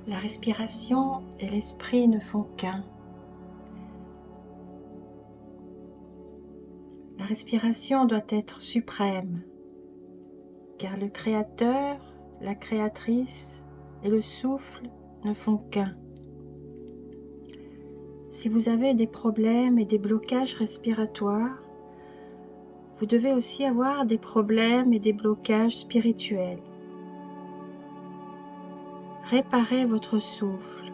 La respiration et l'esprit ne font qu'un. La respiration doit être suprême, car le Créateur, la Créatrice et le souffle ne font qu'un. Si vous avez des problèmes et des blocages respiratoires, vous devez aussi avoir des problèmes et des blocages spirituels. Réparez votre souffle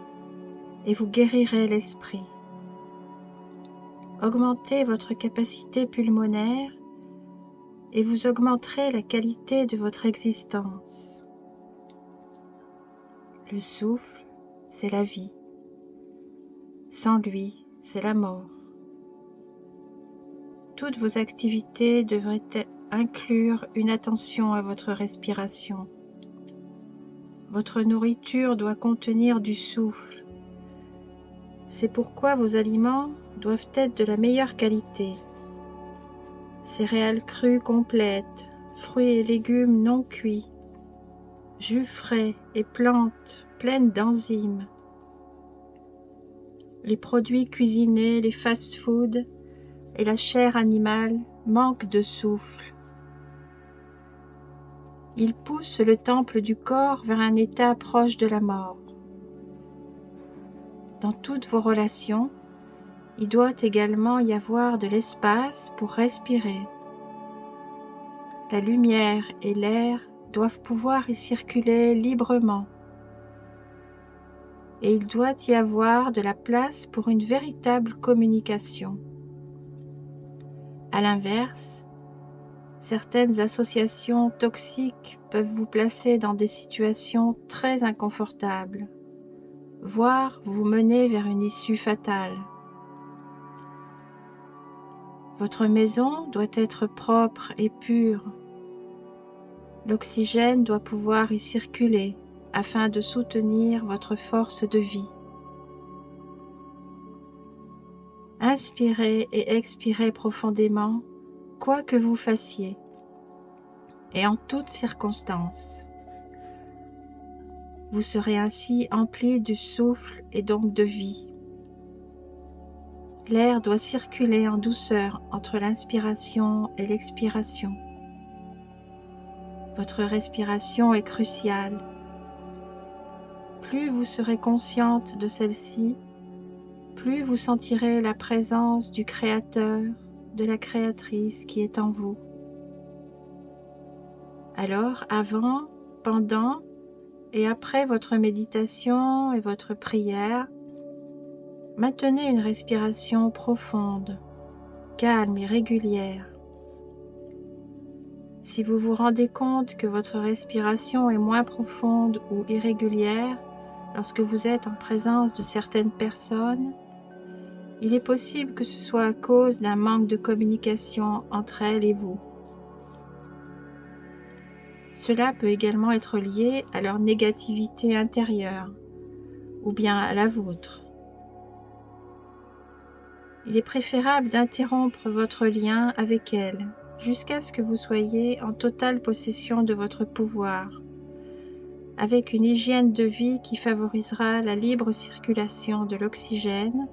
et vous guérirez l'esprit. Augmentez votre capacité pulmonaire et vous augmenterez la qualité de votre existence. Le souffle, c'est la vie. Sans lui, c'est la mort. Toutes vos activités devraient inclure une attention à votre respiration. Votre nourriture doit contenir du souffle. C'est pourquoi vos aliments doivent être de la meilleure qualité. Céréales crues complètes, fruits et légumes non cuits, jus frais et plantes pleines d'enzymes. Les produits cuisinés, les fast-foods et la chair animale manquent de souffle. Ils poussent le temple du corps vers un état proche de la mort. Dans toutes vos relations, il doit également y avoir de l'espace pour respirer. La lumière et l'air doivent pouvoir y circuler librement. Et il doit y avoir de la place pour une véritable communication. À l'inverse, certaines associations toxiques peuvent vous placer dans des situations très inconfortables, voire vous mener vers une issue fatale. Votre maison doit être propre et pure. L'oxygène doit pouvoir y circuler afin de soutenir votre force de vie. Inspirez et expirez profondément, quoi que vous fassiez, et en toutes circonstances. Vous serez ainsi empli du souffle et donc de vie. L'air doit circuler en douceur entre l'inspiration et l'expiration. Votre respiration est cruciale. Plus vous serez consciente de celle-ci, plus vous sentirez la présence du Créateur, de la Créatrice qui est en vous. Alors, avant, pendant et après votre méditation et votre prière, maintenez une respiration profonde, calme et régulière. Si vous vous rendez compte que votre respiration est moins profonde ou irrégulière lorsque vous êtes en présence de certaines personnes, il est possible que ce soit à cause d'un manque de communication entre elles et vous. Cela peut également être lié à leur négativité intérieure ou bien à la vôtre. Il est préférable d'interrompre votre lien avec elles jusqu'à ce que vous soyez en totale possession de votre pouvoir, avec une hygiène de vie qui favorisera la libre circulation de l'oxygène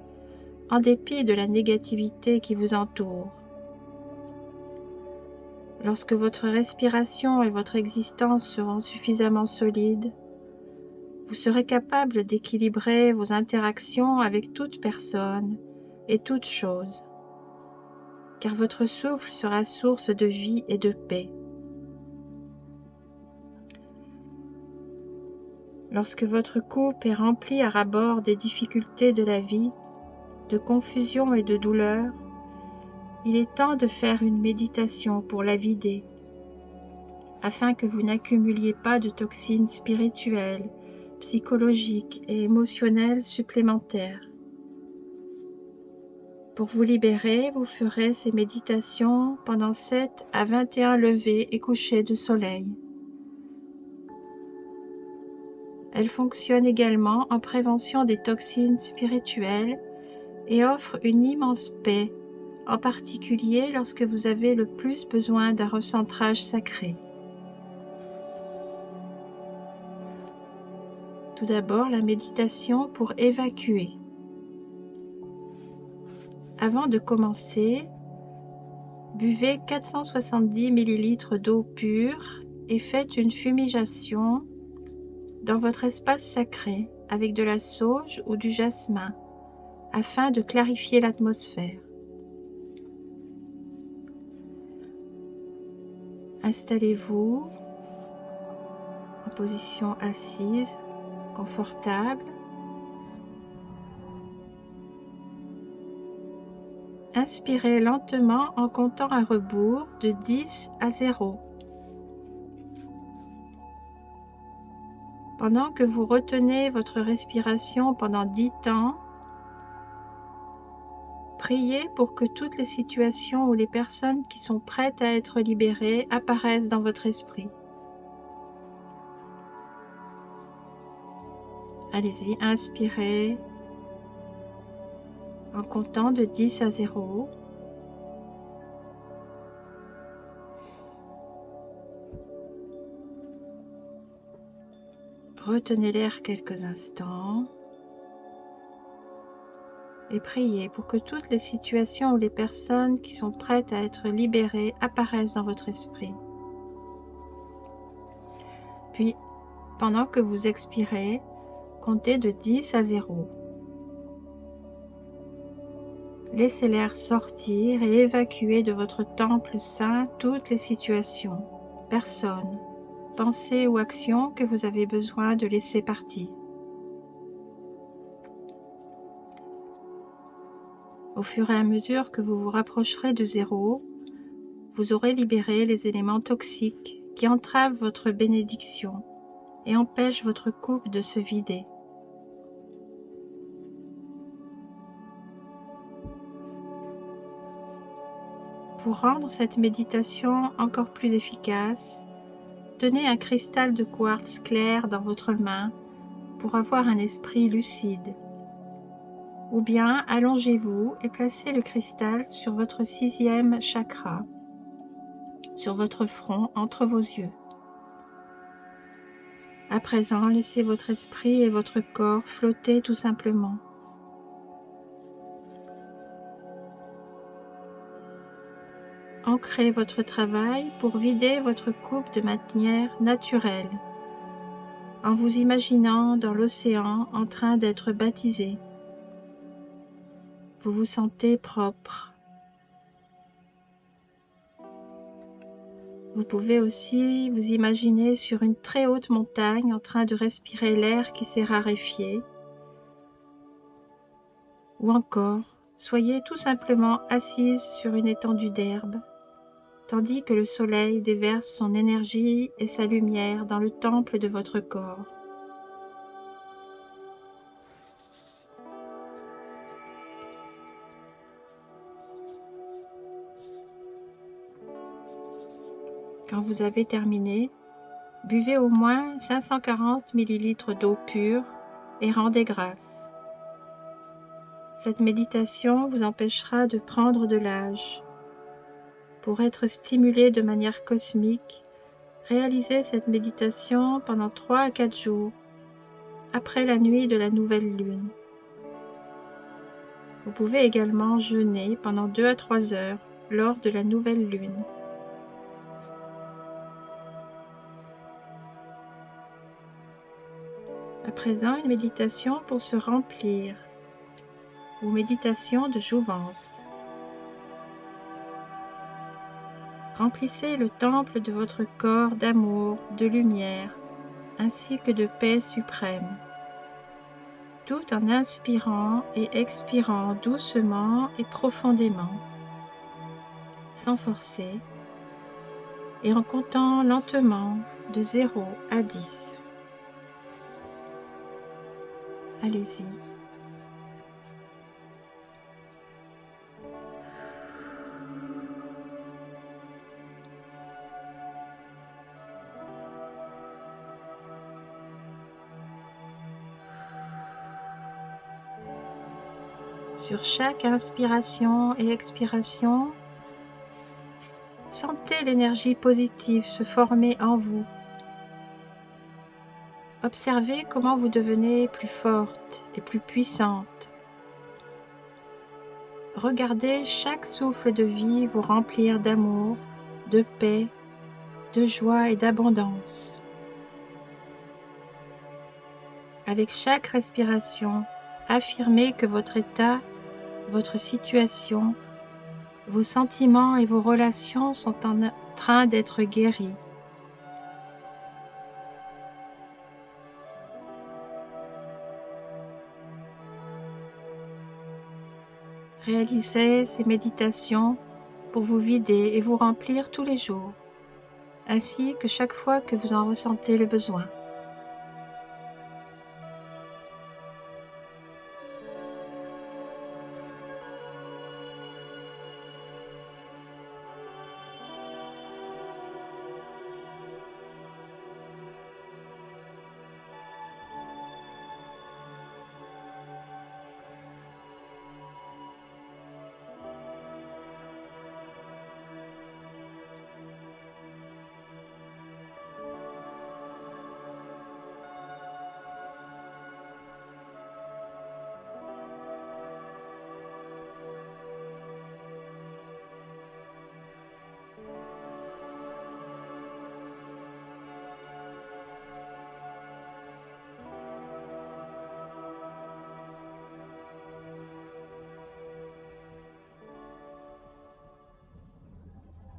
en dépit de la négativité qui vous entoure. Lorsque votre respiration et votre existence seront suffisamment solides, vous serez capable d'équilibrer vos interactions avec toute personne et toute chose, car votre souffle sera source de vie et de paix. Lorsque votre coupe est rempli à ras-bord des difficultés de la vie, de confusion et de douleur, il est temps de faire une méditation pour la vider, afin que vous n'accumuliez pas de toxines spirituelles, psychologiques et émotionnelles supplémentaires. Pour vous libérer, vous ferez ces méditations pendant 7 à 21 levées et couchers de soleil. Elles fonctionnent également en prévention des toxines spirituelles et offrent une immense paix, en particulier lorsque vous avez le plus besoin d'un recentrage sacré. Tout d'abord, la méditation pour évacuer. Avant de commencer, buvez 470 ml d'eau pure et faites une fumigation dans votre espace sacré avec de la sauge ou du jasmin afin de clarifier l'atmosphère. Installez-vous en position assise, confortable. Inspirez lentement en comptant à rebours de 10 à 0. Pendant que vous retenez votre respiration pendant 10 temps, priez pour que toutes les situations ou les personnes qui sont prêtes à être libérées apparaissent dans votre esprit. Allez-y, inspirez en comptant de 10 à 0. Retenez l'air quelques instants et priez pour que toutes les situations ou les personnes qui sont prêtes à être libérées apparaissent dans votre esprit. Puis, pendant que vous expirez, comptez de 10 à 0. Laissez l'air sortir et évacuer de votre temple saint toutes les situations, personnes, pensées ou actions que vous avez besoin de laisser partir. Au fur et à mesure que vous vous rapprocherez de 0, vous aurez libéré les éléments toxiques qui entravent votre bénédiction et empêchent votre coupe de se vider. Pour rendre cette méditation encore plus efficace, tenez un cristal de quartz clair dans votre main pour avoir un esprit lucide. Ou bien allongez-vous et placez le cristal sur votre 6e chakra, sur votre front, entre vos yeux. À présent, laissez votre esprit et votre corps flotter tout simplement. Ancrez votre travail pour vider votre coupe de manière naturelle, en vous imaginant dans l'océan en train d'être baptisé. Vous vous sentez propre. Vous pouvez aussi vous imaginer sur une très haute montagne en train de respirer l'air qui s'est raréfié. Ou encore, soyez tout simplement assise sur une étendue d'herbe, tandis que le soleil déverse son énergie et sa lumière dans le temple de votre corps. Quand vous avez terminé, buvez au moins 540 ml d'eau pure et rendez grâce. Cette méditation vous empêchera de prendre de l'âge. Pour être stimulé de manière cosmique, réalisez cette méditation pendant 3 à 4 jours, après la nuit de la nouvelle lune. Vous pouvez également jeûner pendant 2 à 3 heures lors de la nouvelle lune. À présent, une méditation pour se remplir, ou méditation de jouvence. Remplissez le temple de votre corps d'amour, de lumière, ainsi que de paix suprême, tout en inspirant et expirant doucement et profondément, sans forcer, et en comptant lentement de 0 à 10. Allez-y. Sur chaque inspiration et expiration, sentez l'énergie positive se former en vous. Observez comment vous devenez plus forte et plus puissante. Regardez chaque souffle de vie vous remplir d'amour, de paix, de joie et d'abondance. Avec chaque respiration, affirmez que votre état, votre situation, vos sentiments et vos relations sont en train d'être guéris. Réalisez ces méditations pour vous vider et vous remplir tous les jours, ainsi que chaque fois que vous en ressentez le besoin.